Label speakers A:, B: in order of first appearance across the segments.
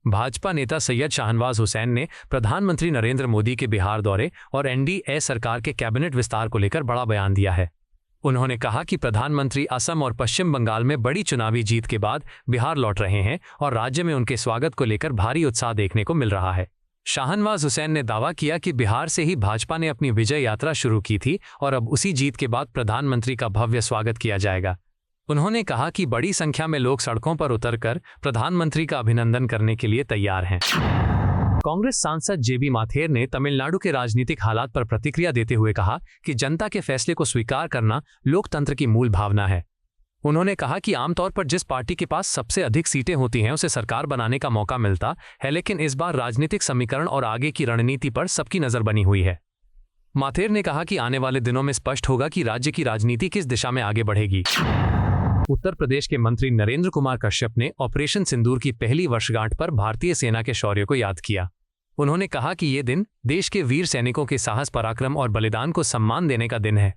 A: भाजपा नेता सैयद शाहनवाज हुसैन ने प्रधानमंत्री नरेंद्र मोदी के बिहार दौरे और एनडीए सरकार के कैबिनेट विस्तार को लेकर बड़ा बयान दिया है। उन्होंने कहा कि प्रधानमंत्री असम और पश्चिम बंगाल में बड़ी चुनावी जीत के बाद बिहार लौट रहे हैं और राज्य में उनके स्वागत को लेकर भारी उत्साह देखने को मिल रहा है। शाहनवाज हुसैन ने दावा किया कि बिहार से ही भाजपा ने अपनी विजय यात्रा शुरू की थी और अब उसी जीत के बाद प्रधानमंत्री का भव्य स्वागत किया जाएगा। उन्होंने कहा कि बड़ी संख्या में लोग सड़कों पर उतरकर प्रधानमंत्री का अभिनंदन करने के लिए तैयार हैं। कांग्रेस सांसद जेबी माथेर ने तमिलनाडु के राजनीतिक हालात पर प्रतिक्रिया देते हुए कहा कि जनता के फैसले को स्वीकार करना लोकतंत्र की मूल भावना है। उन्होंने कहा कि आमतौर पर जिस पार्टी के पास सबसे अधिक सीटें होती हैं उसे सरकार बनाने का मौका मिलता है, लेकिन इस बार राजनीतिक समीकरण और आगे की रणनीति पर सबकी नजर बनी हुई है। माथेर ने कहा कि आने वाले दिनों में स्पष्ट होगा कि राज्य की राजनीति किस दिशा में आगे बढ़ेगी। उत्तर प्रदेश के मंत्री नरेंद्र कुमार कश्यप ने ऑपरेशन सिंदूर की पहली वर्षगांठ पर भारतीय सेना के शौर्य को याद किया। उन्होंने कहा कि ये दिन देश के वीर सैनिकों के साहस, पराक्रम और बलिदान को सम्मान देने का दिन है।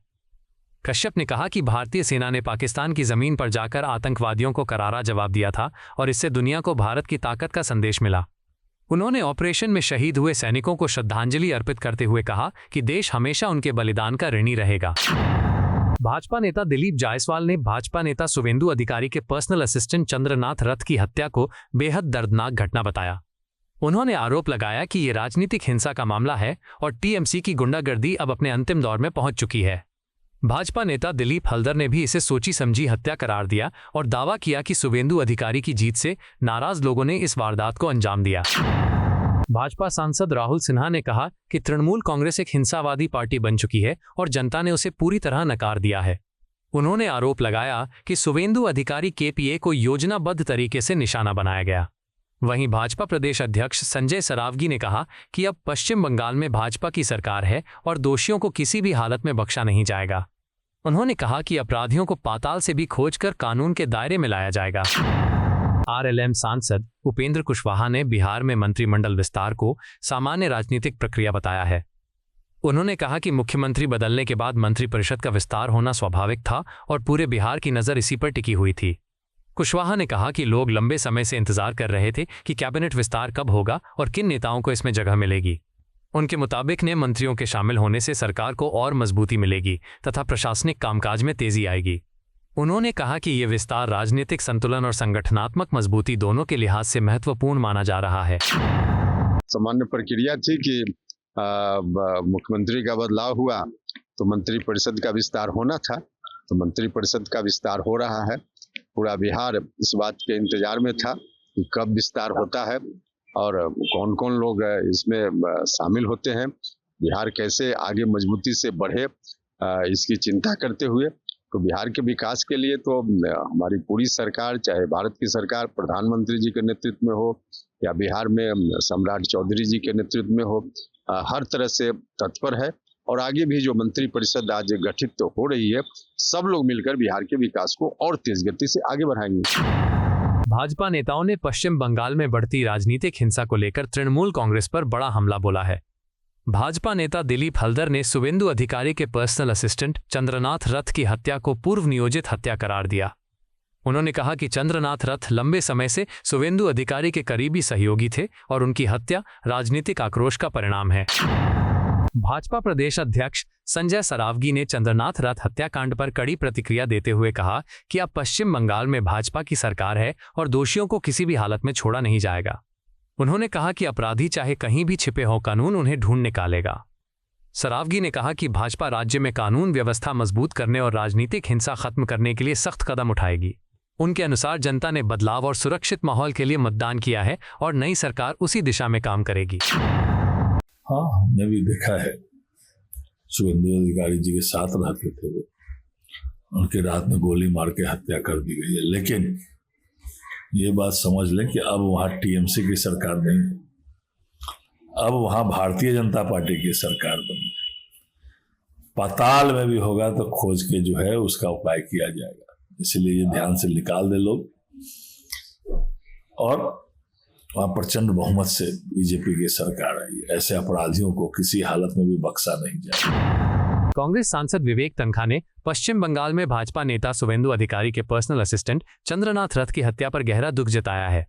A: कश्यप ने कहा कि भारतीय सेना ने पाकिस्तान की जमीन पर जाकर आतंकवादियों को करारा जवाब दिया था और इससे दुनिया को भारत की ताकत का संदेश मिला। उन्होंने ऑपरेशन में शहीद हुए सैनिकों को श्रद्धांजलि अर्पित करते हुए कहा कि देश हमेशा उनके बलिदान का ऋणी रहेगा। भाजपा नेता दिलीप जायसवाल ने भाजपा नेता शुवेंदु अधिकारी के पर्सनल असिस्टेंट चंद्रनाथ रथ की हत्या को बेहद दर्दनाक घटना बताया। उन्होंने आरोप लगाया कि ये राजनीतिक हिंसा का मामला है और टीएमसी की गुंडागर्दी अब अपने अंतिम दौर में पहुंच चुकी है। भाजपा नेता दिलीप हल्दर ने भी इसे सोची समझी हत्या करार दिया और दावा किया कि शुवेंदु अधिकारी की जीत से नाराज लोगों ने इस वारदात को अंजाम दिया। भाजपा सांसद राहुल सिन्हा ने कहा कि तृणमूल कांग्रेस एक हिंसावादी पार्टी बन चुकी है और जनता ने उसे पूरी तरह नकार दिया है। उन्होंने आरोप लगाया कि शुवेंदु अधिकारी केपीए को योजनाबद्ध तरीके से निशाना बनाया गया। वहीं भाजपा प्रदेश अध्यक्ष संजय सरावगी ने कहा कि अब पश्चिम बंगाल में भाजपा की सरकार है और दोषियों को किसी भी हालत में बख्शा नहीं जाएगा। उन्होंने कहा कि अपराधियों को पाताल से भी खोजकर कानून के दायरे में लाया जाएगा। आरएलएम सांसद उपेंद्र कुशवाहा ने बिहार में मंत्रिमंडल विस्तार को सामान्य राजनीतिक प्रक्रिया बताया है। उन्होंने कहा कि मुख्यमंत्री बदलने के बाद मंत्रिपरिषद का विस्तार होना स्वाभाविक था और पूरे बिहार की नजर इसी पर टिकी हुई थी। कुशवाहा ने कहा कि लोग लंबे समय से इंतजार कर रहे थे कि कैबिनेट विस्तार कब होगा और किन नेताओं को इसमें जगह मिलेगी। उनके मुताबिक नए मंत्रियों के शामिल होने से सरकार को और मजबूती मिलेगी तथा प्रशासनिक कामकाज में तेजी आएगी। उन्होंने कहा कि ये विस्तार राजनीतिक संतुलन और संगठनात्मक मजबूती दोनों के लिहाज से महत्वपूर्ण माना जा रहा है।
B: सामान्य प्रक्रिया थी कि मुख्यमंत्री का बदलाव हुआ तो मंत्रिपरिषद का विस्तार होना था, तो मंत्रिपरिषद का विस्तार हो रहा है। पूरा बिहार इस बात के इंतजार में था कि कब विस्तार होता है और कौन कौन लोग इसमें शामिल होते हैं, बिहार कैसे आगे मजबूती से बढ़े, इसकी चिंता करते हुए तो बिहार के विकास के लिए तो हमारी पूरी सरकार, चाहे भारत की सरकार प्रधानमंत्री जी के नेतृत्व में हो या बिहार में सम्राट चौधरी जी के नेतृत्व में हो, हर तरह से तत्पर है। और आगे भी जो मंत्रिपरिषद आज गठित तो हो रही है, सब लोग मिलकर बिहार के विकास को और तेज गति से आगे बढ़ाएंगे।
A: भाजपा नेताओं ने पश्चिम बंगाल में बढ़ती राजनीतिक हिंसा को लेकर तृणमूल कांग्रेस पर बड़ा हमला बोला है। भाजपा नेता दिलीप हल्दर ने शुवेंदु अधिकारी के पर्सनल असिस्टेंट चंद्रनाथ रथ की हत्या को पूर्व नियोजित हत्या करार दिया। उन्होंने कहा कि चंद्रनाथ रथ लंबे समय से शुवेंदु अधिकारी के करीबी सहयोगी थे और उनकी हत्या राजनीतिक आक्रोश का परिणाम है। भाजपा प्रदेश अध्यक्ष संजय सरावगी ने चंद्रनाथ रथ हत्याकांड पर कड़ी प्रतिक्रिया देते हुए कहा कि अब पश्चिम बंगाल में भाजपा की सरकार है और दोषियों को किसी भी हालत में छोड़ा नहीं जाएगा। उन्होंने कहा कि अपराधी चाहे कहीं भी छिपे हो, कानून उन्हें ढूंढ निकालेगा। सरावगी ने कहा कि भाजपा राज्य में कानून व्यवस्था मजबूत करने और राजनीतिक हिंसा खत्म करने के लिए सख्त कदम उठाएगी। उनके अनुसार जनता ने बदलाव और सुरक्षित माहौल के लिए मतदान किया है और नई सरकार उसी दिशा में काम करेगी।
C: हाँ, हमने भी देखा है, शुवेंदु अधिकारी जी के साथ रहते थे वो, उनके रात में गोली मार के हत्या कर दी गई है। लेकिन ये बात समझ लें कि अब वहाँ टीएमसी की सरकार नहीं है, अब वहाँ भारतीय जनता पार्टी की सरकार बनी। पाताल में भी होगा तो खोज के जो है उसका उपाय किया जाएगा, इसलिए ये ध्यान से निकाल दे लोग। और वहाँ प्रचंड बहुमत से बीजेपी की सरकार आई, ऐसे अपराधियों को किसी हालत में भी बख्शा नहीं जाएगा।
A: कांग्रेस सांसद विवेक तनखा ने पश्चिम बंगाल में भाजपा नेता शुवेंदु अधिकारी के पर्सनल असिस्टेंट चंद्रनाथ रथ की हत्या पर गहरा दुख जताया है।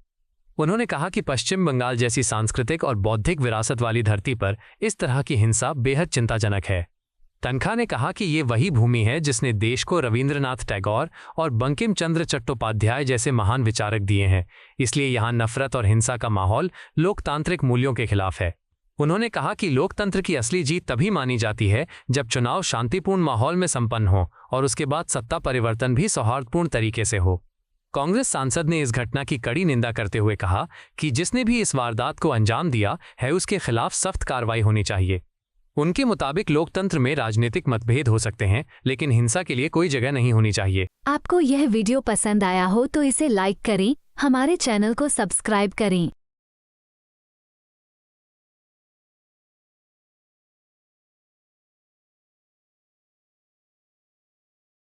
A: उन्होंने कहा कि पश्चिम बंगाल जैसी सांस्कृतिक और बौद्धिक विरासत वाली धरती पर इस तरह की हिंसा बेहद चिंताजनक है। तनखा ने कहा कि ये वही भूमि है जिसने देश को रविंद्रनाथ टैगोर और बंकिम चंद्र चट्टोपाध्याय जैसे महान विचारक दिए हैं, इसलिए यहाँ नफरत और हिंसा का माहौल लोकतांत्रिक मूल्यों के खिलाफ है। उन्होंने कहा कि लोकतंत्र की असली जीत तभी मानी जाती है जब चुनाव शांतिपूर्ण माहौल में संपन्न हो और उसके बाद सत्ता परिवर्तन भी सौहार्दपूर्ण तरीके से हो। कांग्रेस सांसद ने इस घटना की कड़ी निंदा करते हुए कहा कि जिसने भी इस वारदात को अंजाम दिया है उसके खिलाफ सख्त कार्रवाई होनी चाहिए। उनके मुताबिक लोकतंत्र में राजनीतिक मतभेद हो सकते हैं, लेकिन हिंसा के लिए कोई जगह नहीं होनी चाहिए।
D: आपको यह वीडियो पसंद आया हो तो इसे लाइक करें, हमारे चैनल को सब्सक्राइब करें।